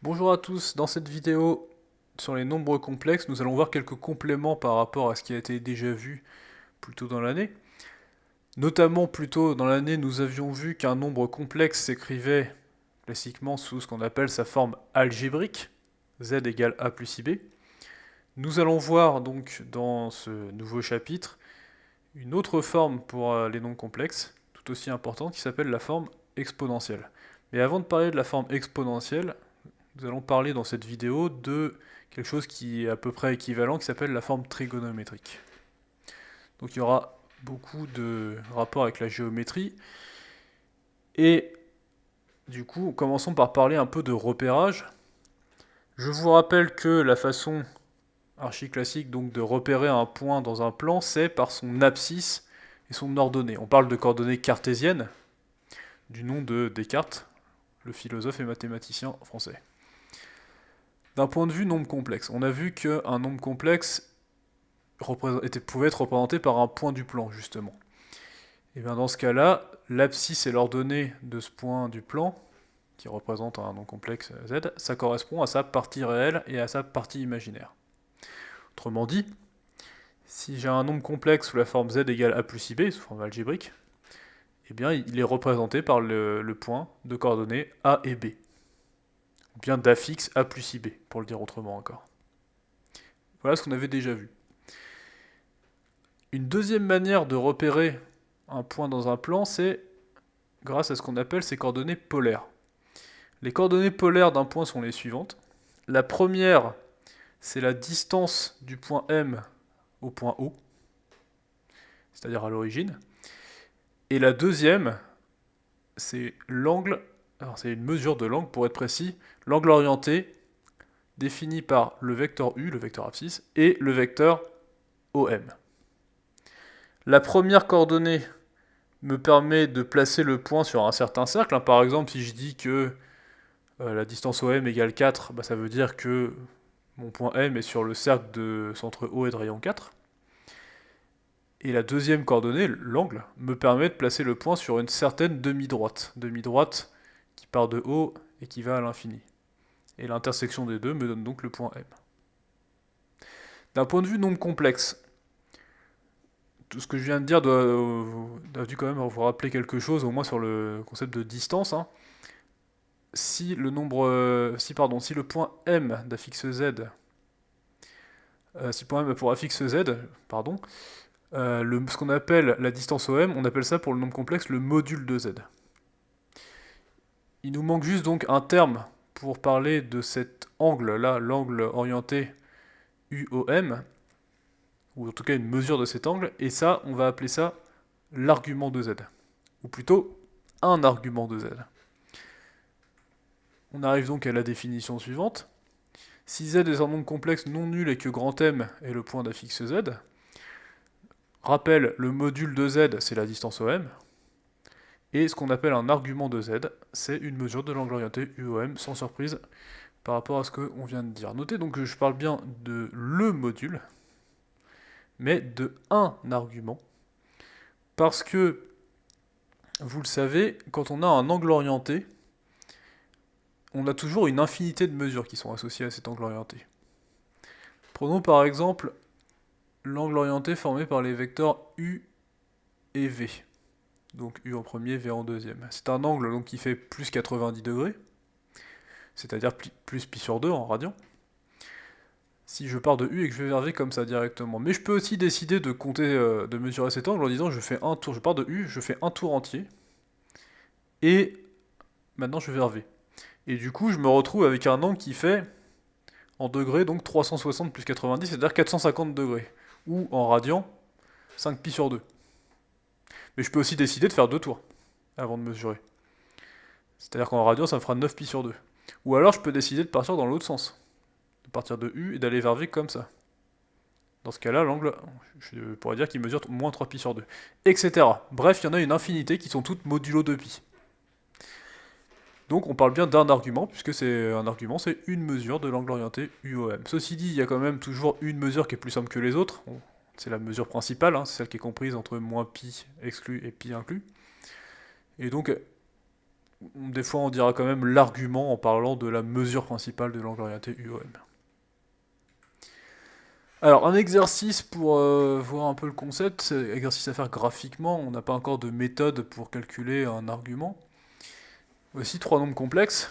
Bonjour à tous, dans cette vidéo sur les nombres complexes, nous allons voir quelques compléments par rapport à ce qui a été déjà vu plus tôt dans l'année. Notamment plus tôt dans l'année, nous avions vu qu'un nombre complexe s'écrivait classiquement sous ce qu'on appelle sa forme algébrique, z égale a plus ib. Nous allons voir donc dans ce nouveau chapitre une autre forme pour les nombres complexes, tout aussi importante, qui s'appelle la forme exponentielle. Mais avant de parler de la forme exponentielle, nous allons parler dans cette vidéo de quelque chose qui est à peu près équivalent, qui s'appelle la forme trigonométrique. Donc il y aura beaucoup de rapports avec la géométrie. Et du coup, commençons par parler un peu de repérage. Je vous rappelle que la façon archi-classique donc de repérer un point dans un plan, c'est par son abscisse et son ordonnée. On parle de coordonnées cartésiennes, du nom de Descartes, le philosophe et mathématicien français. D'un point de vue nombre complexe, on a vu qu'un nombre complexe pouvait être représenté par un point du plan, justement. Et bien dans ce cas-là, l'abscisse et l'ordonnée de ce point du plan, qui représente un nombre complexe z, ça correspond à sa partie réelle et à sa partie imaginaire. Autrement dit, si j'ai un nombre complexe sous la forme z égale a plus ib, sous forme algébrique, eh bien il est représenté par le point de coordonnées a et b. Ou bien d'affixe a plus ib, pour le dire autrement encore. Voilà ce qu'on avait déjà vu. Une deuxième manière de repérer un point dans un plan, c'est grâce à ce qu'on appelle ses coordonnées polaires. Les coordonnées polaires d'un point sont les suivantes. La première, c'est la distance du point M au point O, c'est-à-dire à l'origine. Et la deuxième, c'est l'angle, alors c'est une mesure de l'angle pour être précis, l'angle orienté défini par le vecteur U, le vecteur abscisse, et le vecteur OM. La première coordonnée me permet de placer le point sur un certain cercle. Par exemple, si je dis que la distance OM égale 4, ça veut dire que mon point M est sur le cercle de centre O et de rayon 4. Et la deuxième coordonnée, l'angle, me permet de placer le point sur une certaine demi-droite. Demi-droite qui part de haut et qui va à l'infini. Et l'intersection des deux me donne donc le point M. D'un point de vue nombre complexe, tout ce que je viens de dire doit dû quand même vous rappeler quelque chose, au moins sur le concept de distance. Si le point M d'affixe Z, si le point M a pour affixe Z, pardon, ce qu'on appelle la distance OM, on appelle ça pour le nombre complexe le module de Z. Il nous manque juste donc un terme pour parler de cet angle-là, l'angle orienté UOM, ou en tout cas une mesure de cet angle, et ça, on va appeler ça l'argument de Z. Ou plutôt, un argument de Z. On arrive donc à la définition suivante. Si Z est un nombre complexe non nul et que grand M est le point d'affixe Z, rappel, le module de Z, c'est la distance OM, et ce qu'on appelle un argument de Z, c'est une mesure de l'angle orienté UOM, sans surprise par rapport à ce qu'on vient de dire. Notez donc que je parle bien de le module, mais de un argument, parce que, vous le savez, quand on a un angle orienté, on a toujours une infinité de mesures qui sont associées à cet angle orienté. Prenons par exemple l'angle orienté formé par les vecteurs U et V. Donc U en premier, V en deuxième. C'est un angle donc, qui fait plus 90 degrés, c'est-à-dire plus pi sur 2 en radian. Si je pars de U et que je vais vers V comme ça directement. Mais je peux aussi décider de compter, de mesurer cet angle en disant je fais un tour, je pars de U, je fais un tour entier, et maintenant je vais vers V. Et du coup je me retrouve avec un angle qui fait, en degrés, donc 360 plus 90, c'est-à-dire 450 degrés. Ou en radian, 5 pi sur 2. Mais je peux aussi décider de faire deux tours avant de mesurer. C'est-à-dire qu'en radian, ça me fera 9 pi sur 2. Ou alors je peux décider de partir dans l'autre sens. De partir de U et d'aller vers V comme ça. Dans ce cas-là, l'angle, je pourrais dire qu'il mesure moins 3 pi sur 2. Etc. Bref, il y en a une infinité qui sont toutes modulo 2 pi. Donc on parle bien d'un argument, puisque c'est un argument, c'est une mesure de l'angle orienté UOM. Ceci dit, il y a quand même toujours une mesure qui est plus simple que les autres. C'est la mesure principale, c'est celle qui est comprise entre moins pi exclu et pi inclus. Et donc, des fois on dira quand même l'argument en parlant de la mesure principale de l'angle orienté UOM. Alors, un exercice pour voir un peu le concept, c'est exercice à faire graphiquement, on n'a pas encore de méthode pour calculer un argument. Voici trois nombres complexes,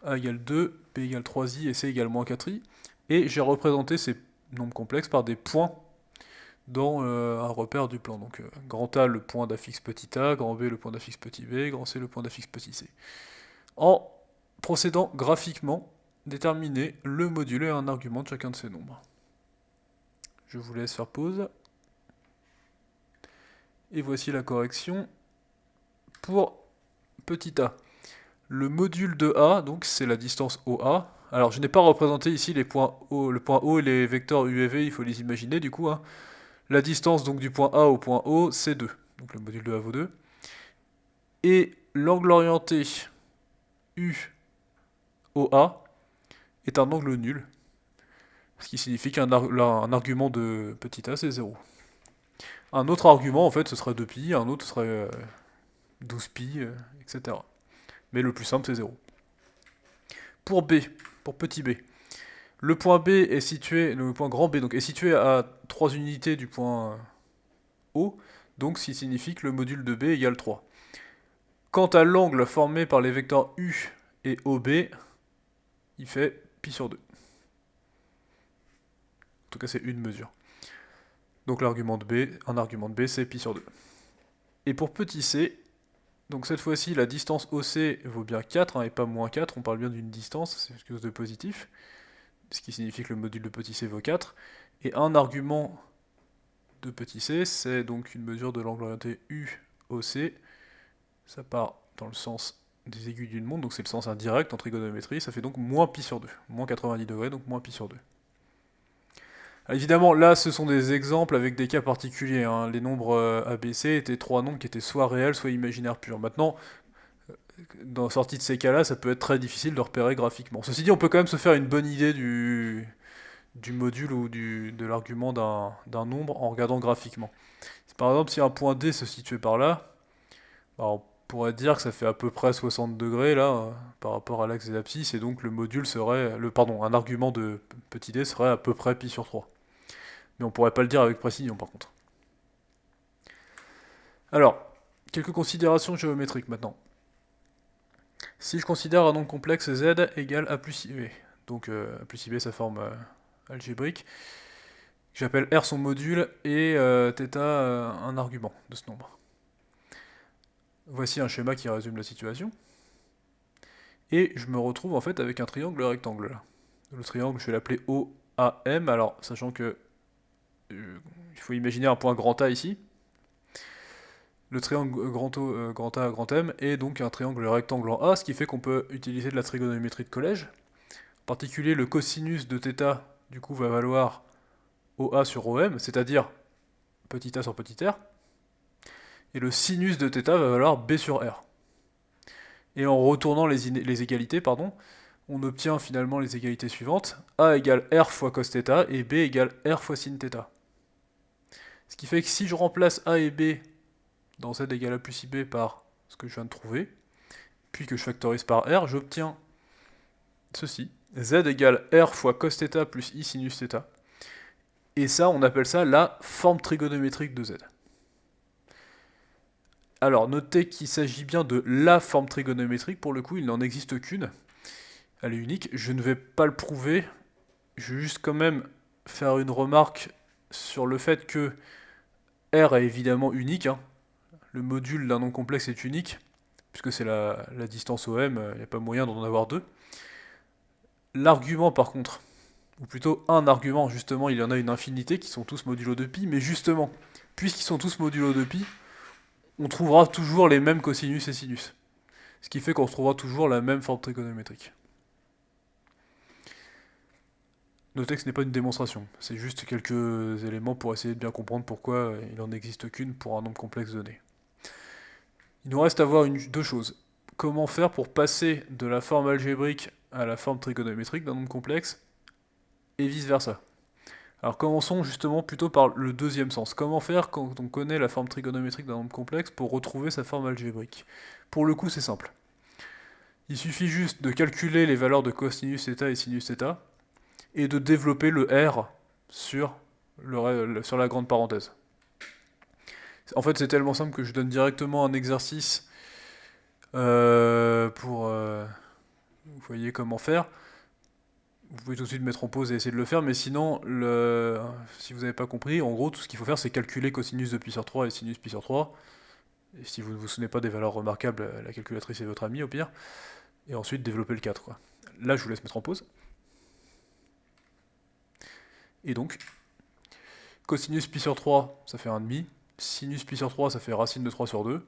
a égale 2, b égale 3i et c égale moins 4i, et j'ai représenté ces nombres complexes par des points dans un repère du plan. Donc grand A le point d'affixe petit a, grand B le point d'affixe petit b, grand C le point d'affixe petit c. En procédant graphiquement, déterminer le module et un argument de chacun de ces nombres. Je vous laisse faire pause. Et voici la correction pour petit a. Le module de a, donc c'est la distance OA. Alors je n'ai pas représenté ici les points O, le point O et les vecteurs U et V, il faut les imaginer du coup. La distance donc du point A au point O, c'est 2. Donc le module de A vaut 2. Et l'angle orienté UOA est un angle nul. Ce qui signifie qu'un argument de petit a, c'est 0. Un autre argument, en fait, ce serait 2π, un autre serait 12π, etc. Mais le plus simple, c'est 0. Pour B, pour petit b, le point B est situé, le point grand B donc, est situé à 3 unités du point O, donc ce qui signifie que le module de B égale 3. Quant à l'angle formé par les vecteurs U et OB, il fait π sur 2. En tout cas, c'est une mesure. Donc l'argument de B, un argument de B, c'est π sur 2. Et pour petit c, donc cette fois-ci, la distance OC vaut bien 4, et pas moins 4, on parle bien d'une distance, c'est quelque chose de positif, ce qui signifie que le module de petit c vaut 4. Et un argument de petit c, c'est donc une mesure de l'angle orienté UOC, ça part dans le sens des aiguilles d'une montre, donc c'est le sens indirect en trigonométrie, ça fait donc moins π sur 2, moins 90 degrés, donc moins π sur 2. Alors évidemment, là, ce sont des exemples avec des cas particuliers. Les nombres ABC étaient trois nombres qui étaient soit réels, soit imaginaires purs. Maintenant, dans la sortie de ces cas-là, ça peut être très difficile de repérer graphiquement. Ceci dit, on peut quand même se faire une bonne idée du module ou de l'argument d'un nombre en regardant graphiquement. Par exemple, si un point D se situait par là, on pourrait dire que ça fait à peu près 60 degrés là, par rapport à l'axe des abscisses, et donc le module serait, un argument de petit d serait à peu près π sur 3. Mais on pourrait pas le dire avec précision par contre. Alors, quelques considérations géométriques maintenant. Si je considère un nombre complexe z égale a plus ib, donc a plus ib sa forme algébrique, j'appelle R son module et θ un argument de ce nombre. Voici un schéma qui résume la situation. Et je me retrouve en fait avec un triangle rectangle là. Le triangle, je vais l'appeler OAM, alors sachant que il faut imaginer un point grand A ici. Le triangle grand A, grand M est donc un triangle rectangle en A, ce qui fait qu'on peut utiliser de la trigonométrie de collège. En particulier, le cosinus de θ, du coup, va valoir OA sur OM, c'est-à-dire petit a sur petit r. Et le sinus de θ va valoir B sur R. Et en retournant les égalités, on obtient finalement les égalités suivantes. A égale R fois cos θ et B égale R fois sin θ. Ce qui fait que si je remplace A et B dans Z égale A plus IB par ce que je viens de trouver, puis que je factorise par R, j'obtiens ceci. Z égale R fois cos θ plus I sinus θ. Et ça, on appelle ça la forme trigonométrique de Z. Alors, notez qu'il s'agit bien de la forme trigonométrique, pour le coup, il n'en existe qu'une. Elle est unique, je ne vais pas le prouver, je vais juste quand même faire une remarque sur le fait que R est évidemment unique. Le module d'un nombre complexe est unique, puisque c'est la distance OM, il n'y a pas moyen d'en avoir deux. L'argument par contre, ou plutôt un argument, justement, il y en a une infinité qui sont tous modulo de pi, mais justement, puisqu'ils sont tous modulo de pi, on trouvera toujours les mêmes cosinus et sinus. Ce qui fait qu'on trouvera toujours la même forme trigonométrique. Notez que ce n'est pas une démonstration, c'est juste quelques éléments pour essayer de bien comprendre pourquoi il n'en existe qu'une pour un nombre complexe donné. Il nous reste à voir deux choses. Comment faire pour passer de la forme algébrique à la forme trigonométrique d'un nombre complexe, et vice-versa. Alors commençons justement plutôt par le deuxième sens. Comment faire quand on connaît la forme trigonométrique d'un nombre complexe pour retrouver sa forme algébrique? Pour le coup, c'est simple. Il suffit juste de calculer les valeurs de cosinus θ et sinus θ, et de développer le R sur, sur la grande parenthèse. En fait, c'est tellement simple que je donne directement un exercice pour... vous voyez comment faire. Vous pouvez tout de suite mettre en pause et essayer de le faire, mais sinon, si vous n'avez pas compris, en gros, tout ce qu'il faut faire, c'est calculer cosinus de pi sur 3 et sinus pi sur 3. Et si vous ne vous souvenez pas des valeurs remarquables, la calculatrice est votre amie, au pire. Et ensuite, développer le 4, quoi. Là, je vous laisse mettre en pause. Et donc, cosinus pi sur 3, ça fait 1,5. Sinus pi sur 3, ça fait racine de 3 sur 2.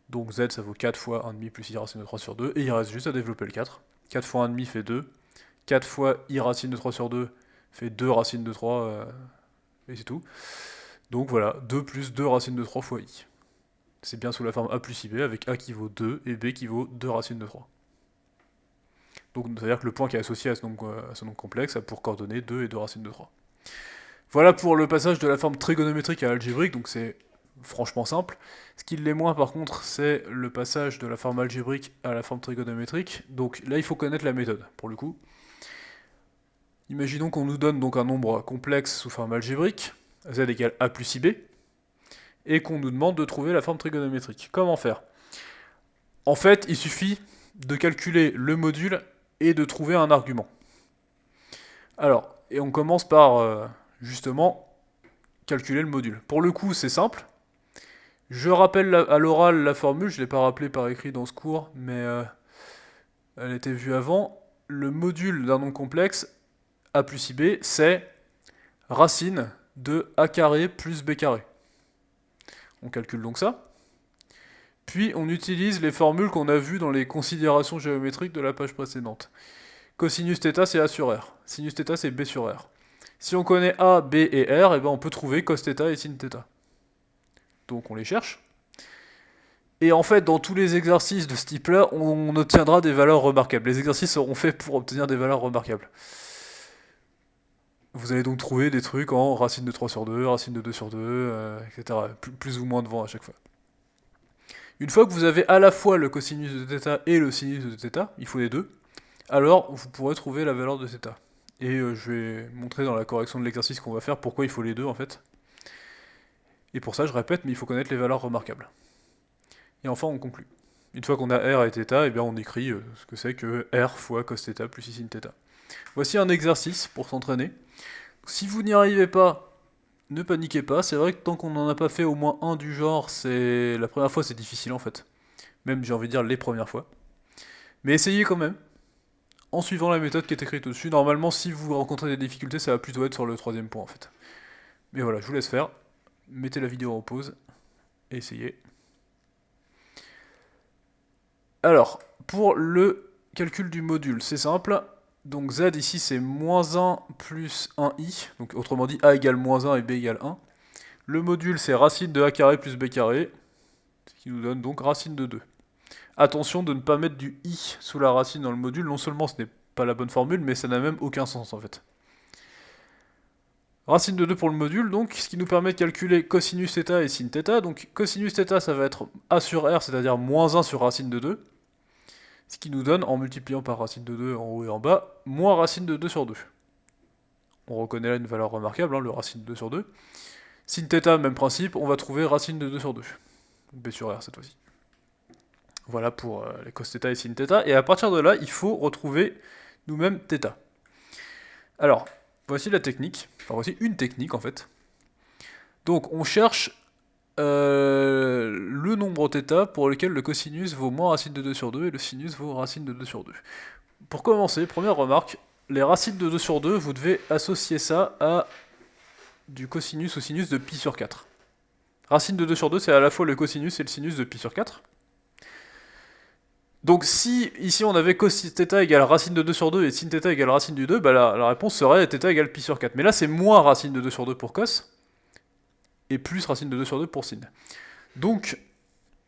Donc z, ça vaut 4 fois 1,5 plus i racine de 3 sur 2. Et il reste juste à développer le 4. 4 fois 1,5 fait 2. 4 fois i racine de 3 sur 2 fait 2 racines de 3. Et c'est tout. Donc voilà, 2 plus 2 racines de 3 fois i. C'est bien sous la forme a plus ib, avec a qui vaut 2 et b qui vaut 2 racines de 3. Donc ça veut dire que le point qui est associé à ce nombre complexe a pour coordonnées 2 et 2 racines de 3. Voilà pour le passage de la forme trigonométrique à algébrique, donc c'est franchement simple. Ce qui l'est moins par contre, c'est le passage de la forme algébrique à la forme trigonométrique. Donc là, il faut connaître la méthode, pour le coup. Imaginons qu'on nous donne donc un nombre complexe sous forme algébrique, z égale a plus ib, et qu'on nous demande de trouver la forme trigonométrique. Comment faire? En fait, il suffit de calculer le module et de trouver un argument. Alors, et on commence par, justement, calculer le module. Pour le coup, c'est simple. Je rappelle à l'oral la formule, je ne l'ai pas rappelée par écrit dans ce cours, mais elle était vue avant. Le module d'un nombre complexe, a plus ib, c'est racine de a carré plus b carré. On calcule donc ça. Puis on utilise les formules qu'on a vues dans les considérations géométriques de la page précédente. Cosinus θ, c'est a sur r. Sinus θ, c'est b sur r. Si on connaît a, b et r, et ben on peut trouver cos θ et sin θ. Donc on les cherche. Et en fait, dans tous les exercices de ce type-là, on obtiendra des valeurs remarquables. Les exercices seront faits pour obtenir des valeurs remarquables. Vous allez donc trouver des trucs en racine de 3 sur 2, racine de 2 sur 2, etc. Plus ou moins devant à chaque fois. Une fois que vous avez à la fois le cosinus de θ et le sinus de θ, il faut les deux, alors vous pourrez trouver la valeur de θ. Et je vais montrer dans la correction de l'exercice qu'on va faire pourquoi il faut les deux en fait. Et pour ça, je répète, mais il faut connaître les valeurs remarquables. Et enfin, on conclut. Une fois qu'on a r et θ, eh bien on écrit ce que c'est que r fois cos θ plus i sin θ. Voici un exercice pour s'entraîner. Si vous n'y arrivez pas, ne paniquez pas. C'est vrai que tant qu'on n'en a pas fait au moins un du genre, c'est la première fois c'est difficile en fait. Même j'ai envie de dire les premières fois. Mais essayez quand même. En suivant la méthode qui est écrite au-dessus. Normalement, si vous rencontrez des difficultés, ça va plutôt être sur le troisième point en fait. Mais voilà, je vous laisse faire. Mettez la vidéo en pause et essayez. Alors, pour le calcul du module, c'est simple. Donc z ici c'est moins 1 plus 1i, donc autrement dit a égale moins 1 et b égale 1. Le module c'est racine de a carré plus b carré, ce qui nous donne donc racine de 2. Attention de ne pas mettre du i sous la racine dans le module, non seulement ce n'est pas la bonne formule, mais ça n'a même aucun sens en fait. Racine de 2 pour le module, donc, ce qui nous permet de calculer cosinus θ et sin θ. Donc cosinus θ ça va être a sur r, c'est-à-dire moins 1 sur racine de 2. Ce qui nous donne, en multipliant par racine de 2 en haut et en bas, moins racine de 2 sur 2. On reconnaît là une valeur remarquable, le racine de 2 sur 2. Sin θ, même principe, on va trouver racine de 2 sur 2. B sur R cette fois-ci. Voilà pour les cos θ et sin θ. Et à partir de là, il faut retrouver nous-mêmes θ. Alors, voici la technique. Enfin, voici une technique en fait. Donc, on cherche le nombre θ pour lequel le cosinus vaut moins racine de 2 sur 2 et le sinus vaut racine de 2 sur 2. Pour commencer, première remarque, les racines de 2 sur 2, vous devez associer ça à du cosinus ou sinus de pi sur 4. Racine de 2 sur 2, c'est à la fois le cosinus et le sinus de pi sur 4. Donc si ici on avait cos θ égale racine de 2 sur 2 et sin θ égale racine du 2, bah la réponse serait θ égale pi sur 4. Mais là c'est moins racine de 2 sur 2 pour cos, et plus racine de 2 sur 2 pour sin. Donc,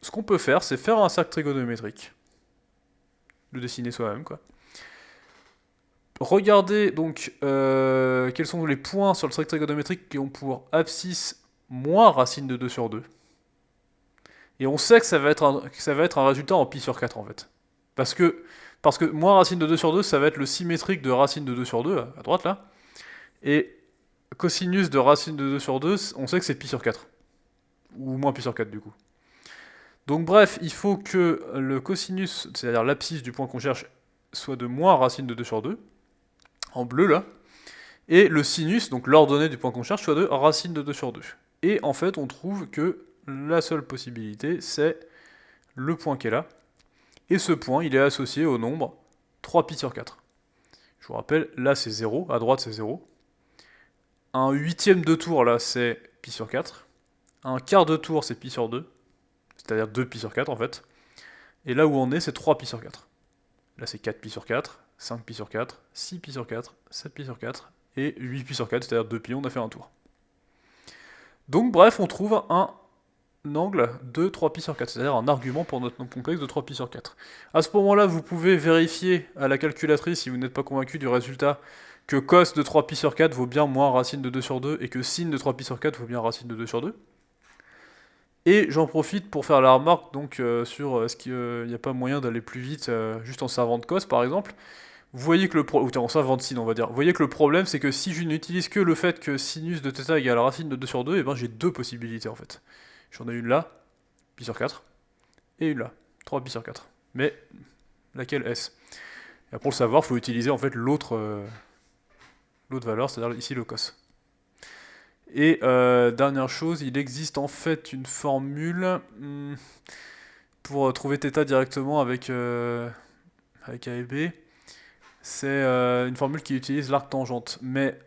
ce qu'on peut faire, c'est faire un cercle trigonométrique. Le dessiner soi-même, quoi. Regardez donc quels sont les points sur le cercle trigonométrique qui ont pour abscisse moins racine de 2 sur 2. Et on sait que ça va être un résultat en pi sur 4 en fait. Parce que Parce que moins racine de 2 sur 2, ça va être le symétrique de racine de 2 sur 2, à droite là. Et cosinus de racine de 2 sur 2, on sait que c'est pi sur 4. Ou moins pi sur 4 du coup. Donc bref, il faut que le cosinus, c'est-à-dire l'abscisse du point qu'on cherche, soit de moins racine de 2 sur 2, en bleu là, et le sinus, donc l'ordonnée du point qu'on cherche, soit de racine de 2 sur 2. Et en fait, on trouve que la seule possibilité, c'est le point qui est là, et ce point, il est associé au nombre 3pi sur 4. Je vous rappelle, là c'est 0, à droite c'est 0. Un huitième de tour, là, c'est pi sur 4. Un quart de tour, c'est pi sur 2. C'est-à-dire 2 pi sur 4 en fait. Et là où on est, c'est 3 pi sur 4. Là c'est 4 pi sur 4, 5 pi sur 4, 6 pi sur 4, 7 pi sur 4, et 8 pi sur 4, c'est-à-dire 2 pi, on a fait un tour. Donc bref, on trouve un angle de 3 pi sur 4, c'est-à-dire un argument pour notre nombre complexe de 3 pi sur 4. À ce moment-là, vous pouvez vérifier à la calculatrice, si vous n'êtes pas convaincu du résultat, que cos de 3 pi sur 4 vaut bien moins racine de 2 sur 2, et que sin de 3 pi sur 4 vaut bien racine de 2 sur 2. Et j'en profite pour faire la remarque donc, sur est-ce qu'il n'y a pas moyen d'aller plus vite juste en servant de cos par exemple. Vous voyez que le problème, ou en servant de sin on va dire, vous voyez que le problème c'est que si je n'utilise que le fait que sinus de θ égale racine de 2 sur 2, et ben j'ai deux possibilités en fait. J'en ai une là, pi sur 4, et une là, 3 pi sur 4. Mais laquelle est-ce? Et pour le savoir, il faut utiliser en fait l'autre valeur, c'est-à-dire ici le cos. Et dernière chose, il existe en fait une formule pour trouver θ directement avec A et B. C'est une formule qui utilise l'arc tangente. Mais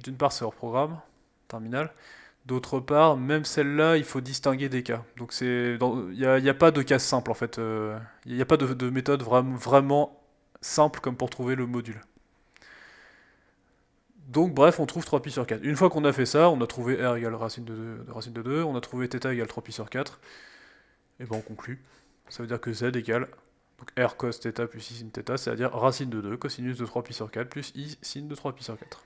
d'une part, c'est hors programme, terminal. D'autre part, même celle-là, il faut distinguer des cas. Donc il n'y a pas de cas simple en fait. Il n'y a pas de méthode vraiment simple comme pour trouver le module. Donc bref, on trouve 3pi sur 4. Une fois qu'on a fait ça, on a trouvé r égale racine de 2, on a trouvé θ égale 3pi sur 4, et ben on conclut. Ça veut dire que z égale donc r cos θ plus i sin θ, c'est-à-dire racine de 2 cosinus de 3pi sur 4 plus i sin de 3pi sur 4.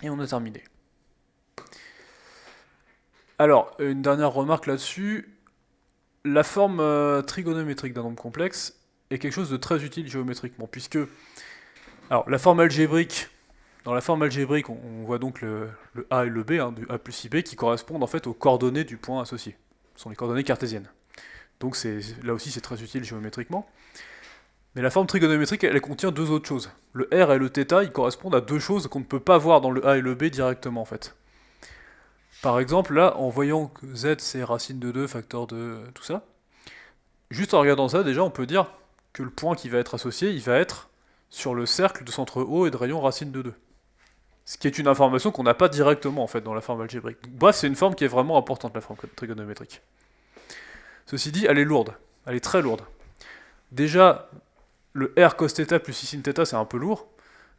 Et on a terminé. Alors, une dernière remarque là-dessus. La forme trigonométrique d'un nombre complexe est quelque chose de très utile géométriquement, puisque... Alors, la forme algébrique... Dans la forme algébrique, on voit donc le A et le B, hein, du A plus IB, qui correspondent en fait aux coordonnées du point associé. Ce sont les coordonnées cartésiennes. Donc là aussi c'est très utile géométriquement. Mais la forme trigonométrique, elle contient deux autres choses. Le R et le θ, ils correspondent à deux choses qu'on ne peut pas voir dans le A et le B directement en fait. Par exemple, là, en voyant que Z c'est racine de 2, facteur de tout ça, juste en regardant ça, déjà on peut dire que le point qui va être associé, il va être sur le cercle de centre haut et de rayon racine de 2. Ce qui est une information qu'on n'a pas directement en fait dans la forme algébrique. Bref, c'est une forme qui est vraiment importante, la forme trigonométrique. Ceci dit, elle est lourde, elle est très lourde. Déjà, le r cos θ plus i sin θ c'est un peu lourd,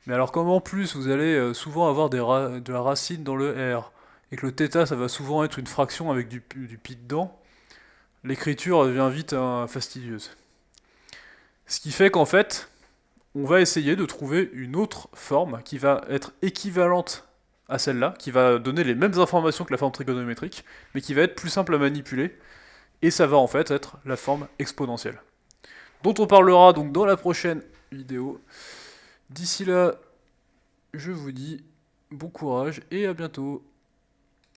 mais alors comme en plus vous allez souvent avoir de la racine dans le r, et que le θ ça va souvent être une fraction avec du pi dedans, l'écriture devient vite fastidieuse. Ce qui fait qu'en fait, on va essayer de trouver une autre forme qui va être équivalente à celle-là, qui va donner les mêmes informations que la forme trigonométrique, mais qui va être plus simple à manipuler, et ça va en fait être la forme exponentielle, dont on parlera donc dans la prochaine vidéo. D'ici là, je vous dis bon courage et à bientôt.